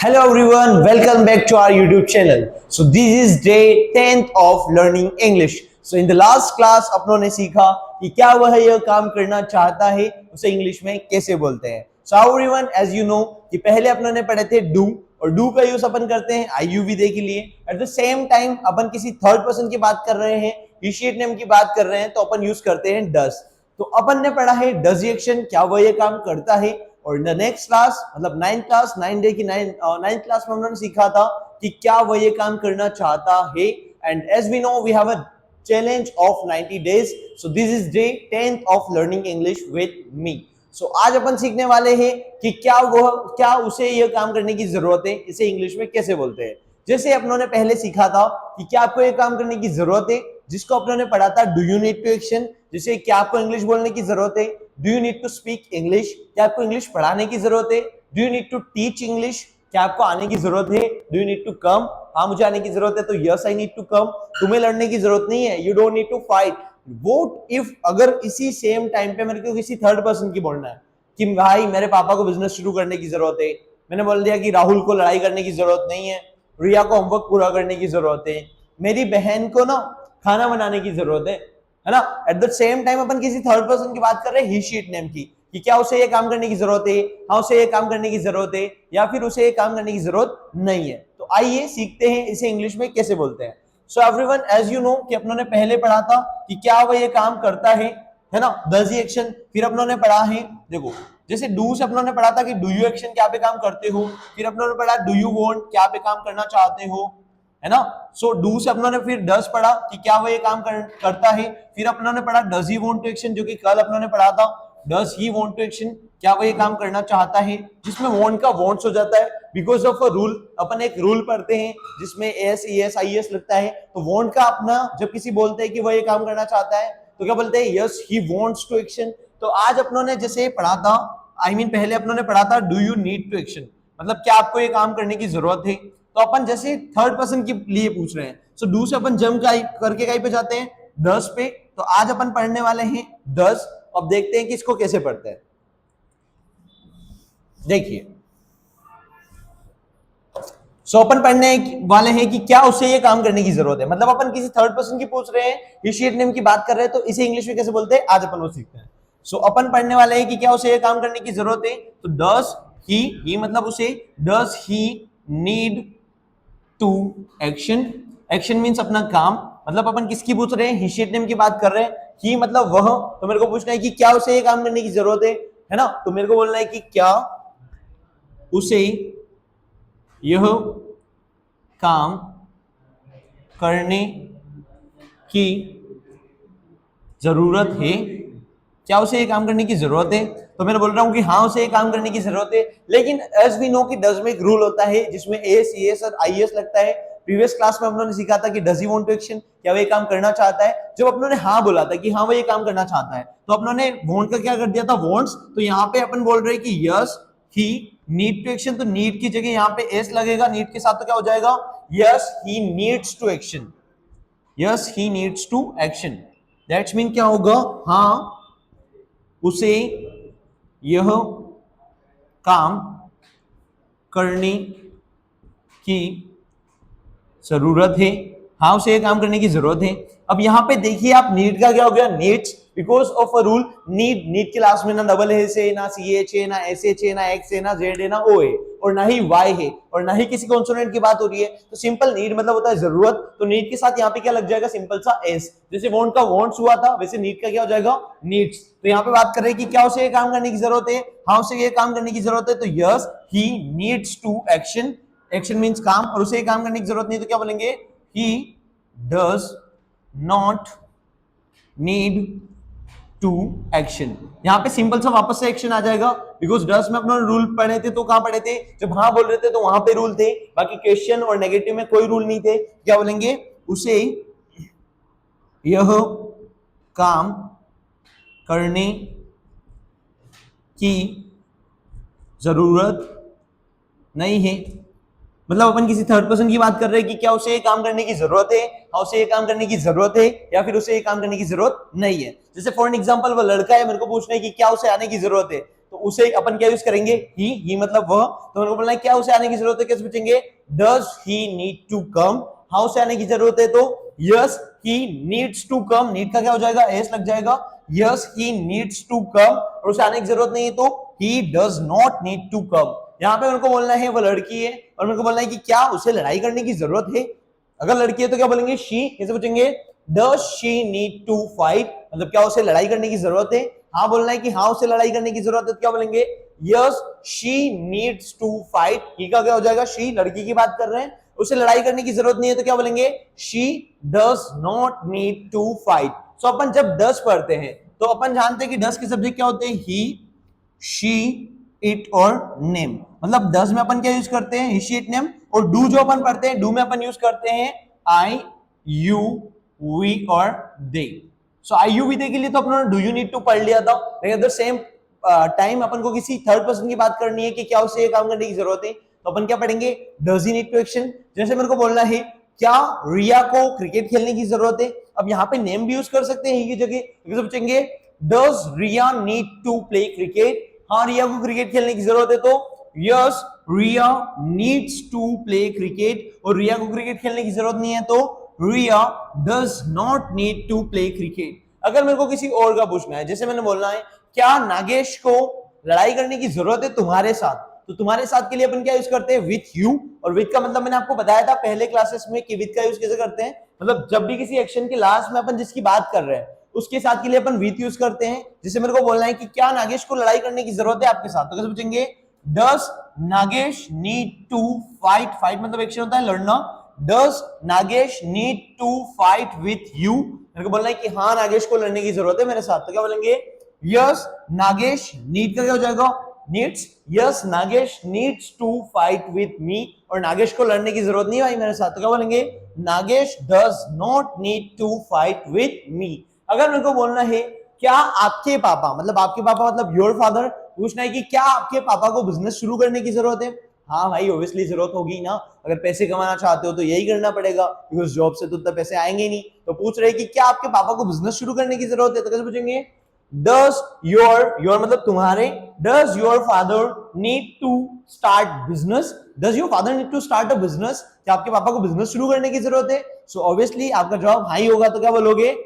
Hello everyone, welcome back to our YouTube channel. So this is day 10th of learning English. So in the last class अपनों ने सीखा कि क्या वह यह काम करना चाहता है उसे इंग्लिश में कैसे बोलते हैं. So everyone, as you know कि पहले अपनों ने पढ़े थे do और do का यूज अपन करते हैं IUVD के लिए. At the same time अपन किसी थर्ड पर्सन की बात कर रहे हैं, इनिशिएट नेम की बात कर रहे हैं तो अपन यूज करते हैं does. तो अपन ने पढ़ा है does एक्शन, क्या वह यह काम करता है. और इन द नेक्स्ट क्लास मतलब 9th क्लास 9 डे की 9th क्लास में हमने सीखा था कि क्या वह ये काम करना चाहता है. And as we know we have a challenge of 90 days. So this is day 10th of learning English with me. So आज अपन सीखने वाले हैं कि क्या उसे ये काम करने की जरूरत है, इसे इंग्लिश में कैसे बोलते हैं. जैसे अपनों ने पहले सीखा था कि क्या आपको ये काम करने की जरूरत है, जिसको अपनों ने पढ़ा था do you need to action. जैसे क्या आपको इंग्लिश बोलने की जरूरत है, do you need to speak English. क्या आपको इंग्लिश पढ़ाने की जरूरत है, do you need to teach English. क्या आपको आने की जरूरत है, do you need to come. हाँ मुझे आने की जरूरत है तो yes I need to come. तुम्हें लड़ने की जरूरत नहीं है, you don't need to fight. What if अगर इसी सेम टाइम पे मेरे को किसी थर्ड पर्सन की बोलना है कि भाई मेरे पापा को बिजनेस शुरू करने की जरूरत है. मैंने बोल दिया कि राहुल को लड़ाई करने की जरूरत नहीं है, रिया को होमवर्क पूरा करने की जरूरत है, मेरी बहन को ना खाना बनाने की जरूरत है ना. एट द सेम टाइम अपन किसी थर्ड पर्सन की बात कर रहे हैं ही शीट नेम की कि क्या उसे ये काम करने की जरूरत है, हाँ उसे ये काम करने की जरूरत है या फिर उसे ये काम करने की जरूरत नहीं है. तो आइए सीखते हैं इसे इंग्लिश में कैसे बोलते हैं. So everyone, as you know कि अपनों ने पहले पढ़ा था कि क्या वह ये काम करता है ना, डज ही एक्शन. फिर अपनों ने पढ़ा है, देखो जैसे डू से अपनों ने पढ़ा था कि डू यू एक्शन, क्या पे काम करते हो. फिर अपनों ने पढ़ा डू यू वांट, क्या पे काम करना चाहते हो, है ना. सो डू से अपनों ने फिर डज पढ़ा कि क्या वो ये काम करता है. फिर अपनों ने पढ़ा does he want to action, जो कि कल अपनों ने पढ़ा था does he want to action, क्या वो ये काम करना चाहता है, जिसमें वांट का वांट्स हो जाता है बिकॉज ऑफ अ रूल. अपन एक रूल पढ़ते हैं जिसमें S E S I S लगता है. तो वांट का अपना जब किसी बोलते हैं कि वह ये काम करना चाहता है तो क्या बोलते हैं, yes he wants to action. तो आज अपनों ने जैसे पढ़ा था, पहले अपनों ने पढ़ा था do you need to action, मतलब क्या आपको ये काम करने की जरूरत है. तो अपन जैसे थर्ड पर्सन के लिए पूछ रहे हैं, सो डू से अपन जम करके कहीं पे जाते हैं, डस पे. तो आज अपन पढ़ने वाले हैं डस. अब देखते हैं कि इसको कैसे पढ़ते हैं. देखिए, सो अपन पढ़ने वाले हैं कि क्या उसे ये काम करने की जरूरत है, मतलब अपन किसी थर्ड पर्सन की पूछ रहे हैं, इनिशिएट नेम की बात कर रहे हैं, तो इसे इंग्लिश में कैसे बोलते हैं आज अपन वो सीखते हैं. सो अपन पढ़ने वाले हैं कि क्या उसे ये काम करने की जरूरत है. तो डस ही मतलब उसे does he need to action. Action means अपना काम, मतलब अपन किसकी पूछ रहे हैं, इनिशिएट नेम की बात कर रहे हैं. ही मतलब वह, तो मेरे को पूछना है कि क्या उसे ये काम करने की जरूरत है ना. तो मेरे को बोलना है कि क्या उसे यह काम करने की जरूरत है, क्या उसे ये काम करने की जरूरत है. तो मैं बोल रहा हूं कि हाँ उसे ये काम करने की जरूरत है. लेकिन एज वी नो कि डज में एक रूल होता है जिसमें एस ई एस और आई एस लगता है. प्रीवियस क्लास में हम लोगों ने सीखा था कि does he want to action, क्या वो ये काम करना चाहता है. जब अपनों ने हाँ बोला था कि हाँ वो ये काम करना चाहता है, तो अपनों ने वांट का क्या कर दिया था, वांट्स. तो यहाँ पे अपन बोल रहे हैं कि yes he need to action. तो नीड की जगह यहाँ पे एस लगेगा, नीड के साथ तो क्या हो जाएगा, yes he needs to action. Yes he needs to action, that's mean क्या होगा, हाँ उसे यह काम करने की जरूरत है, हाँ उसे ये काम करने की जरूरत है. अब यहाँ पे देखिए आप, नीड का क्या हो गया, needs, because of a rule. Need के लास्ट में ना डबल एस है, ना सी एच है, ना एस एच है, ना एक्स है, ना जेड है, ना ओ है, और ना ही वाई है, और ना ही किसी कॉन्सोनेंट की बात हो रही है. तो सिंपल नीड मतलब होता है जरूरत. तो नीड के साथ यहाँ पे क्या लग जाएगा, सिंपल सा एस. जैसे वांट का वांट्स हुआ था, वैसे नीड का क्या हो जाएगा, नीड्स. तो यहाँ पे बात कर रहे हैं कि क्या उसे ये काम करने की जरूरत है, हाँ उसे ये काम करने की जरूरत है. तो yes he needs to action. Action means काम, और उसे काम करने की जरूरत नहीं, तो क्या बोलेंगे, he does not need to action. यहां पे सिंपल सा वापस से एक्शन आ जाएगा, बिकॉज डज में अपना रूल पढ़े थे. तो कहां पढ़े थे, जब हाँ बोल रहे थे तो वहां पे रूल थे, बाकी क्वेश्चन और नेगेटिव में कोई रूल नहीं थे. क्या बोलेंगे, उसे यह काम करने की जरूरत नहीं है, मतलब अपन किसी थर्ड पर्सन की बात कर रहे हैं कि क्या उसे ये काम करने की जरूरत है, हाँ उसे ये काम करने की जरूरत है, या फिर उसे ये काम करने की जरूरत नहीं है. जैसे फॉर एग्जांपल वो लड़का है, मेरे को पूछना है कि क्या उसे आने की जरूरत है. तो उसे अपन क्या यूज करेंगे, ही मतलब वह। तो मेरे को बोलना है क्या उसे आने की जरूरत है, कैसे पूछेंगे, does he need to come, हाँ उसे आने की जरूरत है, तो yes he needs to come, need का क्या हो जाएगा, एस लग जाएगा, yes he needs to come, और उसे आने की जरूरत नहीं है तो he does not need to come. यहाँ पे मेरे को बोलना है वो लड़की है, और मेरे को बोलना है कि क्या उसे लड़ाई करने की जरूरत है, अगर लड़की है तो क्या बोलेंगे, शी, कैसे पूछेंगे, does she need to fight, मतलब क्या उसे लड़ाई करने की जरूरत है, हाँ बोलना है कि हाँ उसे लड़ाई करने की जरूरत है, तो क्या बोलेंगे, yes she needs to fight, he का क्या हो जाएगा, शी, लड़की की बात कर रहे हैं, उसे लड़ाई करने की जरूरत नहीं है तो क्या बोलेंगे, she does not need to fight. So अपन जब डज पढ़ते हैं तो अपन जानते हैं कि डज के सब्जेक्ट क्या होते हैं, ही, शी, इट और नेम, मतलब डज में अपन क्या यूज करते हैं, ही, शी, इट, नेम, और डू जो अपन पढ़ते हैं, डू में अपन यूज करते हैं आई, यू, वी और दे। सो आई, यू, वी, दे के लिए तो अपन डू यू नीड टू पढ़ लिया था, लेकिन एट द सेम टाइम अपन को किसी थर्ड पर्सन की बात करनी है कि क्या उसे ये काम करने की जरूरत है, तो अपन क्या पढ़ेंगे, does he need to action. जैसे मेरे को बोलना है क्या रिया को क्रिकेट खेलने की जरूरत है, अब यहाँ पे नेम भी यूज कर सकते हैं ही की जगह, पूछेंगे does Riya need to play cricket, हाँ रिया को क्रिकेट खेलने की जरूरत है, तो yes Riya needs to play cricket, और रिया को क्रिकेट खेलने की जरूरत नहीं है तो Riya does not need to play cricket. अगर मेरे को किसी और का पूछना है, जैसे मैंने बोलना है क्या नागेश को लड़ाई करने की जरूरत है तुम्हारे साथ, तो तुम्हारे साथ के लिए अपन क्या यूज करते हैं, विथ यू, और विथ का मतलब मैंने आपको बताया था पहले क्लासेस में कि विथ का यूज कैसे करते हैं, मतलब जब भी किसी एक्शन के लास्ट में अपन जिसकी बात कर रहे हैं उसके साथ के लिए अपन विथ यूज करते हैं। जैसे मेरे को बोलना है कि क्या नागेश को लड़ाई करने की जरूरत है आपके साथ, तो कैसे पूछेंगे, does Nagesh need to fight, fight मतलब एक्शन होता है लड़ना, does Nagesh need to fight with you, मेरे को बोलना है कि हाँ नागेश को लड़ने की जरूरत है मेरे साथ, तो क्या बोलेंगे, यस नागेश, नीड का क्या हो जाएगा, needs, yes Nagesh needs to fight with me, और नागेश को लड़ने की जरूरत नहीं भाई मेरे साथ, तो क्या बोलेंगे, Nagesh does not need to fight with me. अगर मेरे को बोलना है क्या आपके पापा, मतलब आपके पापा मतलब योर फादर, पूछना है कि क्या आपके पापा को बिजनेस शुरू करने की जरूरत है, हाँ भाई ऑब्वियसली जरूरत होगी ना, अगर पैसे कमाना चाहते हो तो यही करना पड़ेगा, बिकॉज जॉब से तो उतना पैसे आएंगे नहीं, तो पूछ रहे कि क्या आपके पापा को बिजनेस शुरू करने की जरूरत है, तो कैसे पूछेंगे, डज योर मतलब तुम्हारे, does your father need to start business, does your father need to start a business, क्या आपके पापा को बिजनेस शुरू करने की जरूरत है, सो ऑब्वियसली आपका जवाब हाई होगा, तो क्या बोलोगे,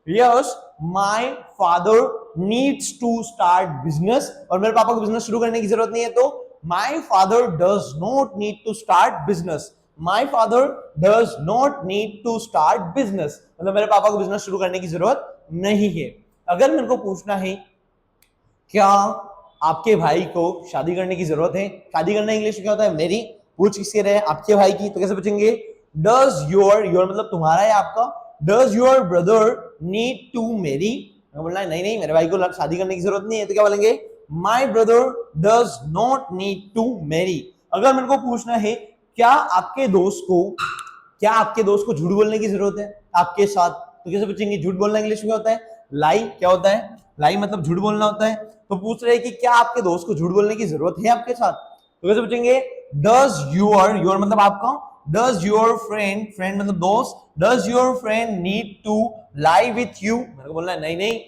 yes my father needs to start business, और मेरे पापा को बिजनेस शुरू करने की जरूरत नहीं है तो my father does not need to start business, my father does not need to start business, मतलब मेरे पापा को बिजनेस शुरू करने की जरूरत नहीं है। अगर मेरे को पूछना है क्या आपके भाई को शादी करने की जरूरत है, शादी करना इंग्लिश में क्या होता है, मेरी, पूछ किसके रहे आपके भाई की, तो कैसे पूछेंगे, डज योर मतलब तुम्हारा है आपका, does your brother need to marry, बोलना है नहीं नहीं मेरे भाई को शादी करने की जरूरत नहीं है, तो क्या बोलेंगे, my brother does not need to marry. अगर मेरे को पूछना है क्या आपके दोस्त को झूठ बोलने की जरूरत है आपके साथ, तो कैसे पूछेंगे, झूठ बोलना इंग्लिश में होता है लाई, क्या होता है, लाई मतलब झूठ बोलना होता है, तो पूछ रहे हैं कि क्या आपके दोस्त को झूठ बोलने की जरूरत है आपके साथ, तो कैसे पूछेंगे, डज योर मतलब आपका, डज योर फ्रेंड मतलब दोस्त, does your friend need to lie with you, मेरे को बोलना है नहीं नहीं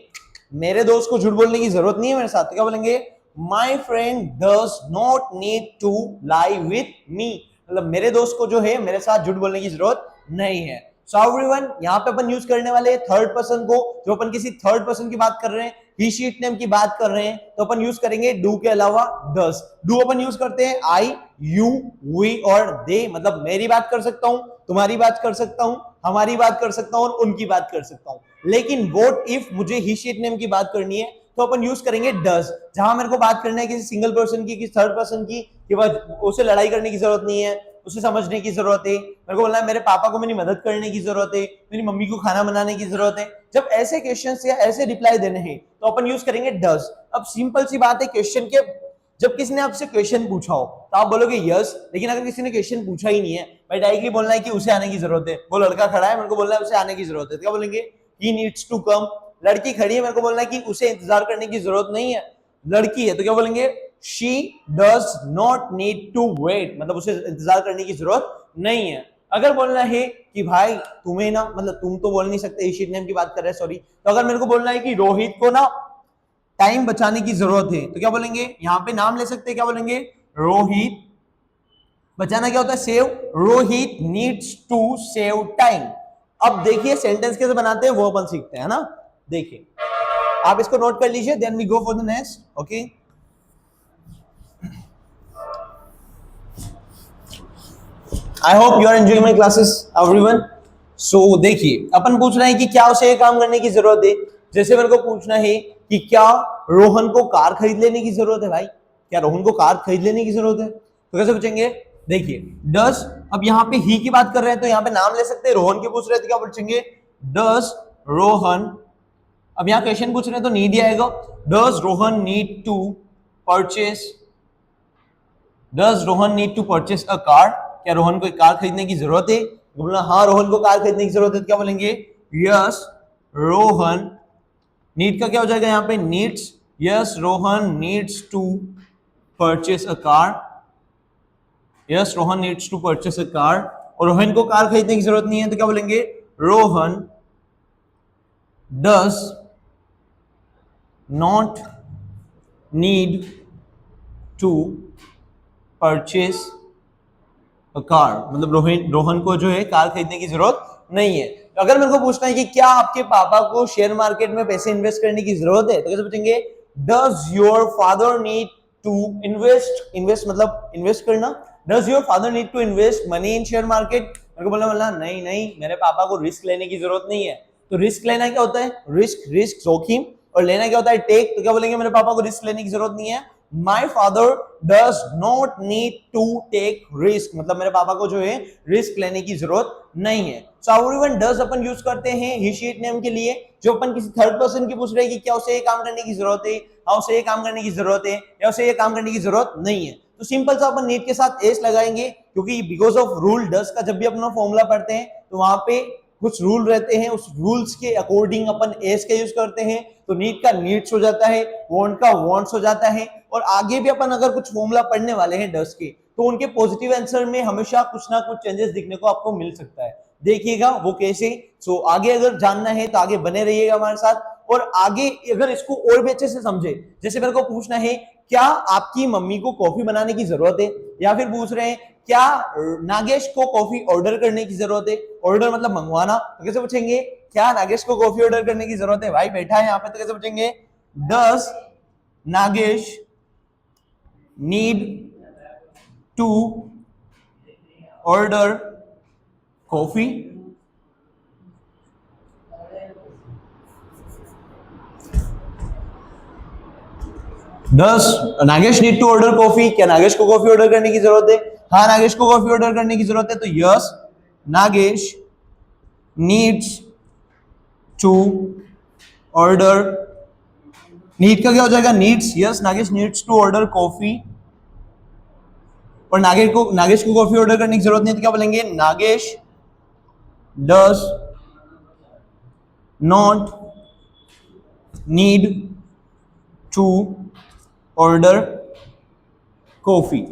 मेरे दोस्त को झूठ बोलने की जरूरत नहीं है मेरे साथ, तो क्या बोलेंगे, my friend does not need to lie with me, मतलब मेरे दोस्त को जो है मेरे साथ झूठ बोलने की जरूरत नहीं है। सो एवरीवन, यहाँ पे अपन यूज करने वाले थर्ड पर्सन को, जो अपन किसी थर्ड पर्सन की बात कर रहे हैं, ही शी इट नेम की बात कर रहे हैं, तो अपन यूज करेंगे डू के अलावा डज। डू अपन यूज करते हैं आई, यू, वी और दे, मतलब मेरी बात कर सकता हूं, तुम्हारी बात कर सकता हूं, हमारी बात कर सकता हूं और उनकी बात कर सकता हूं। लेकिन व्हाट इफ मुझे ही शी इट नेम की बात करनी है, तो अपन यूज करेंगे डज। जहां मेरे को बात करना है किसी सिंगल पर्सन की, किसी थर्ड पर्सन की, कि उसे लड़ाई करने की जरूरत नहीं है, उसे समझने की जरूरत है, मेरे को बोलना है मेरे पापा को मेरी मदद करने की जरूरत है, मेरी मम्मी को खाना बनाने की जरूरत है, जब ऐसे क्वेश्चंस या ऐसे रिप्लाई देने हैं तो अपन यूज करेंगे डज। अब सिंपल सी बात है, क्वेश्चन के जब किसी ने आपसे क्वेश्चन पूछा हो तो आप बोलोगे यस, लेकिन अगर किसी ने क्वेश्चन पूछा ही नहीं है, भाई डायरेक्टली बोलना है कि उसे आने की जरूरत है, वो लड़का खड़ा है मेरे को बोलना है उसे आने की जरूरत है, तो क्या बोलेंगे, ही नीड्स टू कम। लड़की खड़ी है मेरे को बोलना है कि उसे इंतजार करने की जरूरत नहीं है, लड़की है, तो क्या बोलेंगे, she does not need to wait, मतलब उसे इंतजार करने की जरूरत नहीं है। अगर बोलना है कि भाई तुम्हें ना, मतलब तुम तो बोल नहीं सकते, इशिट नेम की बात कर रहे हैं सॉरी, तो अगर मेरे को बोलना है कि रोहित को ना टाइम बचाने की जरूरत है, तो क्या बोलेंगे, यहां पे नाम ले सकते हैं, क्या बोलेंगे, रोहित। बचाना क्या होता है, save. Rohit needs to save time. अब देखिए सेंटेंस कैसे बनाते हैं वो अपन सीखते हैं ना। देखिए आप इसको नोट कर लीजिए, then we go for the next. Okay, I hope you are enjoying my classes everyone. So देखिए अपन पूछ रहे हैं कि क्या उसे ये काम करने की जरूरत है। जैसे मेरे को पूछना है कि क्या रोहन को कार खरीद लेने की जरूरत है, भाई क्या रोहन को कार खरीद लेने की जरूरत है, तो कैसे पूछेंगे, देखिए डस। अब यहाँ पे ही की बात कर रहे हैं तो यहाँ पे नाम ले सकते हैं, रोहन की पूछ रहे थे, क्या पूछेंगे, डस रोहन। अब यहाँ क्वेश्चन पूछ रहे हैं तो नीड ही आएगा, does Rohan need to purchase, does Rohan need to purchase a car. क्या रोहन को एक कार खरीदने की जरूरत है, तो बोलना हाँ रोहन को कार खरीदने की जरूरत है, तो क्या बोलेंगे, यस रोहन। नीड का क्या हो जाएगा यहाँ पे, needs. Yes Rohan needs to purchase a car, yes Rohan needs to purchase a car. और रोहन को कार खरीदने की जरूरत नहीं है, तो क्या बोलेंगे, Rohan does not need to purchase a car. मतलब रोहन को जो है कार खरीदने की जरूरत नहीं है। तो अगर मेरे को पूछना है कि क्या आपके पापा को शेयर मार्केट में पैसे इन्वेस्ट करने की जरूरत है, तो कैसे पूछेंगे, does your father need to invest, invest मतलब इन्वेस्ट करना, does your father need to invest money in share market. मेरे को बोलना नहीं नहीं मेरे पापा को रिस्क लेने की जरूरत नहीं है। तो रिस्क लेना क्या होता है, रिस्क, रिस्क जोखिम, और लेना क्या होता है, टेक। तो क्या बोलेंगे, मेरे पापा को रिस्क लेने की जरूरत नहीं है, my father does not need to take risk. मतलब मेरे पापा को जो है रिस्क लेने की जरूरत नहीं है। So everyone does upon use करते हैं ही शीट नेम के लिए। जो अपन किसी थर्ड पर्सन की पूछ रहे हैं कि क्या उसे ये काम करने की जरूरत है, हाँ उसे ये काम करने की जरूरत है, या उसे ये काम करने की जरूरत नहीं है, तो सिंपल सा अपन नीड के साथ एस लगाएंगे, क्योंकि बिकॉज ऑफ रूल डज का जब भी अपना फॉर्मूला पढ़ते हैं तो वहां पे कुछ रूल रहते हैं, उस रूल्स के अकॉर्डिंग अपन एस का यूज करते हैं। तो नीड का नीड्स हो जाता है, वांट का वांट्स हो जाता है। और आगे भी अपन अगर कुछ फॉर्मूला पढ़ने वाले हैं डस के, तो उनके पॉजिटिव आंसर में हमेशा कुछ ना कुछ चेंजेस दिखने को आपको मिल सकता है। देखिएगा वो कैसे। सो आगे अगर जानना है तो आगे बने रहिएगा हमारे साथ। और आगे अगर इसको और भी अच्छे से समझे, जैसे मेरे को पूछना है क्या आपकी मम्मी को कॉफी बनाने की जरूरत है, या फिर पूछ रहे हैं क्या नागेश को कॉफी ऑर्डर करने की जरूरत है, ऑर्डर मतलब मंगवाना, तो कैसे पूछेंगे, क्या नागेश को कॉफी ऑर्डर करने की जरूरत है, भाई बैठा है यहाँ पे, तो कैसे पूछेंगे, does Nagesh need to order coffee. Does Nagesh need to order coffee. क्या नागेश को कॉफी ऑर्डर करने की जरूरत है, हाँ नागेश को कॉफी ऑर्डर करने की जरूरत है, तो yes Nagesh needs to order. Need का क्या हो जाएगा, needs. Yes Nagesh needs to order coffee. और नागेश को कॉफी ऑर्डर करने की जरूरत नहीं है, तो क्या बोलेंगे, Nagesh does not need to order coffee.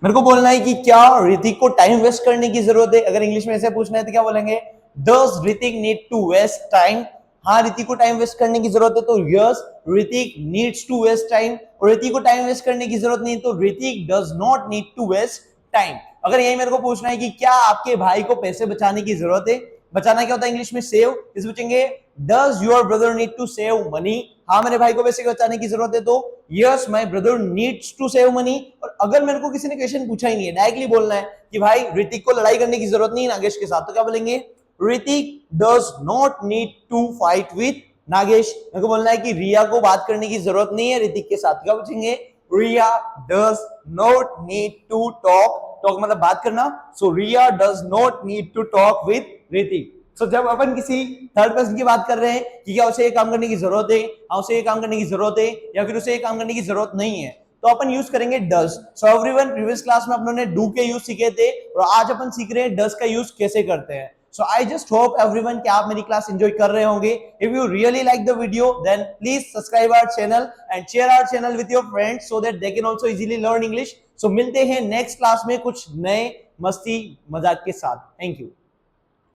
मेरे को बोलना है कि क्या ऋतिक को टाइम वेस्ट करने की जरूरत है। अगर इंग्लिश में ऐसे पूछना है तो क्या बोलेंगे, does Hrithik need to waste time. हाँ ऋतिक को टाइम वेस्ट करने की जरूरत है, तो yes Hrithik needs to waste time. और ऋतिक को टाइम वेस्ट करने की जरूरत नहीं, तो Hrithik does not need to waste time. अगर यही मेरे को पूछना है कि क्या आपके भाई को पैसे बचाने की जरूरत है, बचाना क्या होता है इंग्लिश में, सेव। इस पूछेंगे does your brother need to save money. हाँ मेरे भाई को पैसे बचाने की जरूरत है, तो yes my brother needs to save money. और अगर मेरे को किसी ने क्वेश्चन पूछा ही नहीं है, डायरेक्टली बोलना है कि भाई ऋतिक को लड़ाई करने की जरूरत नहीं है नागेश के साथ, तो क्या बोलेंगे, Hrithik does not need to fight with Nagesh. मेरे को बोलना है कि रिया को बात करने की जरूरत नहीं है ऋतिक के साथ, क्या पूछेंगे, Riya does not need to talk. Talk मतलब बात करना, so Riya does not need to talk with Hrithik. So जब अपन किसी थर्ड पर्सन की बात कर रहे हैं कि क्या उसे ये काम करने की जरूरत है, हाँ उसे ये काम करने की जरूरत है, या फिर उसे ये काम करने की जरूरत नहीं है, तो अपन यूज करेंगे does. So everyone previous class में अपनों ने डू के यूज सीखे थे, और आज अपन सीख रहे हैं डज का यूज कैसे करते हैं। So I just hope everyone कि आप मेरी क्लास एंजॉय कर रहे होंगे। If you really like the video then please subscribe our channel and share our channel with your friends so that they can also easily learn English. So मिलते हैं next class में कुछ नए मस्ती मजाक के साथ। Thank you.